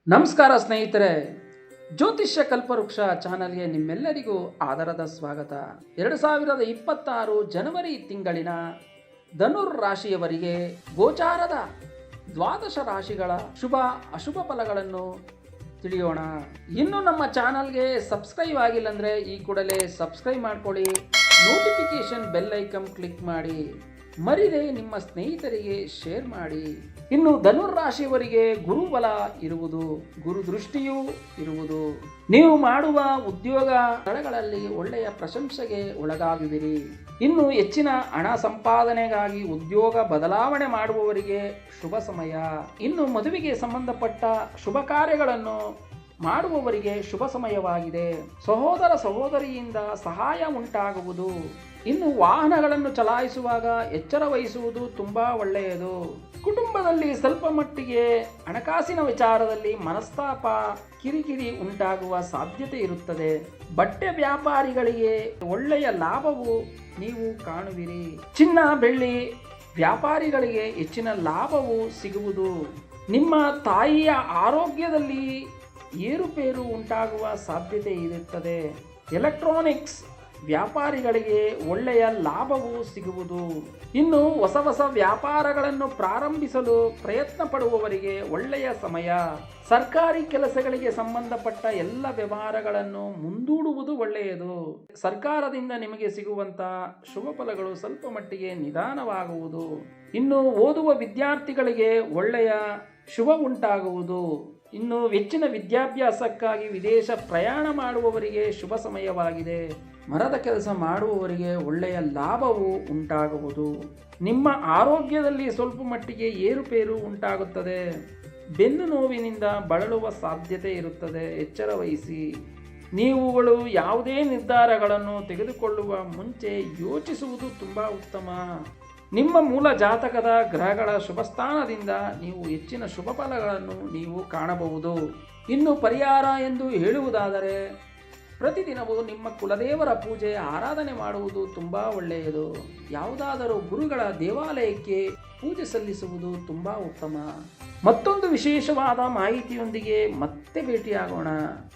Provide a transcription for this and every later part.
ನಮಸ್ಕಾರ ಸ್ನೇಹಿತರೆ, ಜ್ಯೋತಿಷ್ಯ ಕಲ್ಪವೃಕ್ಷ ಚಾನಲ್ಗೆ ನಿಮ್ಮೆಲ್ಲರಿಗೂ ಆದರದ ಸ್ವಾಗತ. 2026 ಜನವರಿ ತಿಂಗಳಿನ ಧನುರ್ ರಾಶಿಯವರಿಗೆ ಗೋಚಾರದ ದ್ವಾದಶ ರಾಶಿಗಳ ಶುಭ ಅಶುಭ ಫಲಗಳನ್ನು ತಿಳಿಯೋಣ. ಇನ್ನು ನಮ್ಮ ಚಾನಲ್ಗೆ ಸಬ್ಸ್ಕ್ರೈಬ್ ಆಗಿಲ್ಲ ಅಂದರೆ ಈ ಕೂಡಲೇ ಸಬ್ಸ್ಕ್ರೈಬ್ ಮಾಡ್ಕೊಳ್ಳಿ, ನೋಟಿಫಿಕೇಶನ್ ಬೆಲ್ ಐಕನ್ ಕ್ಲಿಕ್ ಮಾಡಿ, ಮರಿದೆ ನಿಮ್ಮ ಸ್ನೇಹಿತರಿಗೆ ಶೇರ್ ಮಾಡಿ. ಇನ್ನು ಧನುರ್ ರಾಶಿಯವರಿಗೆ ಗುರುಬಲ ಇರುವುದು, ಗುರು ದೃಷ್ಟಿಯೂ ಇರುವುದು. ನೀವು ಮಾಡುವ ಉದ್ಯೋಗ ಸ್ಥಳಗಳಲ್ಲಿ ಒಳ್ಳೆಯ ಪ್ರಶಂಸೆಗೆ ಒಳಗಾಗುವಿರಿ. ಇನ್ನು ಹೆಚ್ಚಿನ ಹಣ ಸಂಪಾದನೆಗಾಗಿ ಉದ್ಯೋಗ ಬದಲಾವಣೆ ಮಾಡುವವರಿಗೆ ಶುಭ ಸಮಯ. ಇನ್ನು ಮದುವೆಗೆ ಸಂಬಂಧಪಟ್ಟ ಶುಭ ಕಾರ್ಯಗಳನ್ನು ಮಾಡುವವರಿಗೆ ಶುಭ ಸಮಯವಾಗಿದೆ. ಸಹೋದರ ಸಹೋದರಿಯಿಂದ ಸಹಾಯ ಉಂಟಾಗುವುದು. ಇನ್ನು ವಾಹನಗಳನ್ನು ಚಲಾಯಿಸುವಾಗ ಎಚ್ಚರ ವಹಿಸುವುದು ತುಂಬಾ ಒಳ್ಳೆಯದು. ಕುಟುಂಬದಲ್ಲಿ ಸ್ವಲ್ಪ ಮಟ್ಟಿಗೆ ಹಣಕಾಸಿನ ವಿಚಾರದಲ್ಲಿ ಮನಸ್ತಾಪ, ಕಿರಿಕಿರಿ ಉಂಟಾಗುವ ಸಾಧ್ಯತೆ ಇರುತ್ತದೆ. ಬಟ್ಟೆ ವ್ಯಾಪಾರಿಗಳಿಗೆ ಒಳ್ಳೆಯ ಲಾಭವು ನೀವು ಕಾಣುವಿರಿ. ಚಿನ್ನ ಬೆಳ್ಳಿ ವ್ಯಾಪಾರಿಗಳಿಗೆ ಹೆಚ್ಚಿನ ಲಾಭವು ಸಿಗುವುದು. ನಿಮ್ಮ ತಾಯಿಯ ಆರೋಗ್ಯದಲ್ಲಿ ಏರುಪೇರು ಉಂಟಾಗುವ ಸಾಧ್ಯತೆ ಇರುತ್ತದೆ. ಎಲೆಕ್ಟ್ರಾನಿಕ್ಸ್ ವ್ಯಾಪಾರಿಗಳಿಗೆ ಒಳ್ಳೆಯ ಲಾಭವು ಸಿಗುವುದು. ಇನ್ನು ಹೊಸ ಹೊಸ ವ್ಯಾಪಾರಗಳನ್ನು ಪ್ರಾರಂಭಿಸಲು ಪ್ರಯತ್ನ ಪಡುವವರಿಗೆ ಒಳ್ಳೆಯ ಸಮಯ. ಸರ್ಕಾರಿ ಕೆಲಸಗಳಿಗೆ ಸಂಬಂಧಪಟ್ಟ ಎಲ್ಲ ವ್ಯವಹಾರಗಳನ್ನು ಮುಂದೂಡುವುದು ಒಳ್ಳೆಯದು. ಸರ್ಕಾರದಿಂದ ನಿಮಗೆ ಸಿಗುವಂತ ಶುಭ ಫಲಗಳು ಸ್ವಲ್ಪ ಮಟ್ಟಿಗೆ ನಿಧಾನವಾಗುವುದು. ಇನ್ನು ಓದುವ ವಿದ್ಯಾರ್ಥಿಗಳಿಗೆ ಒಳ್ಳೆಯ ಶುಭ ಉಂಟಾಗುವುದು. ಇನ್ನು ಹೆಚ್ಚಿನ ವಿದ್ಯಾಭ್ಯಾಸಕ್ಕಾಗಿ ವಿದೇಶ ಪ್ರಯಾಣ ಮಾಡುವವರಿಗೆ ಶುಭ ಸಮಯವಾಗಿದೆ. ಮರದ ಕೆಲಸ ಮಾಡುವವರಿಗೆ ಒಳ್ಳೆಯ ಲಾಭವು ಉಂಟಾಗುವುದು. ನಿಮ್ಮ ಆರೋಗ್ಯದಲ್ಲಿ ಸ್ವಲ್ಪ ಮಟ್ಟಿಗೆ ಏರುಪೇರು ಉಂಟಾಗುತ್ತದೆ. ಬೆನ್ನು ನೋವಿನಿಂದ ಬಳಲುವ ಸಾಧ್ಯತೆ ಇರುತ್ತದೆ. ಎಚ್ಚರ ವಹಿಸಿ. ನೀವುಗಳು ಯಾವುದೇ ನಿರ್ಧಾರಗಳನ್ನು ತೆಗೆದುಕೊಳ್ಳುವ ಮುಂಚೆ ಯೋಚಿಸುವುದು ತುಂಬ ಉತ್ತಮ. ನಿಮ್ಮ ಮೂಲ ಜಾತಕದ ಗ್ರಹಗಳ ಶುಭ ಸ್ಥಾನದಿಂದ ನೀವು ಹೆಚ್ಚಿನ ಶುಭ ಫಲಗಳನ್ನು ನೀವು ಕಾಣಬಹುದು. ಇನ್ನು ಪರಿಹಾರ ಎಂದು ಹೇಳುವುದಾದರೆ, ಪ್ರತಿದಿನವೂ ನಿಮ್ಮ ಕುಲದೇವರ ಪೂಜೆ ಆರಾಧನೆ ಮಾಡುವುದು ತುಂಬ ಒಳ್ಳೆಯದು. ಯಾವುದಾದರೂ ಗುರುಗಳ ದೇವಾಲಯಕ್ಕೆ ಪೂಜೆ ಸಲ್ಲಿಸುವುದು ತುಂಬ ಉತ್ತಮ. ಮತ್ತೊಂದು ವಿಶೇಷವಾದ ಮಾಹಿತಿಯೊಂದಿಗೆ ಮತ್ತೆ ಭೇಟಿಯಾಗೋಣ.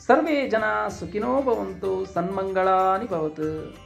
ಸರ್ವೇ ಜನ ಸುಖಿನೋ ಭವಂತು, ಸನ್ಮಂಗಳಾನಿ ಭವತು.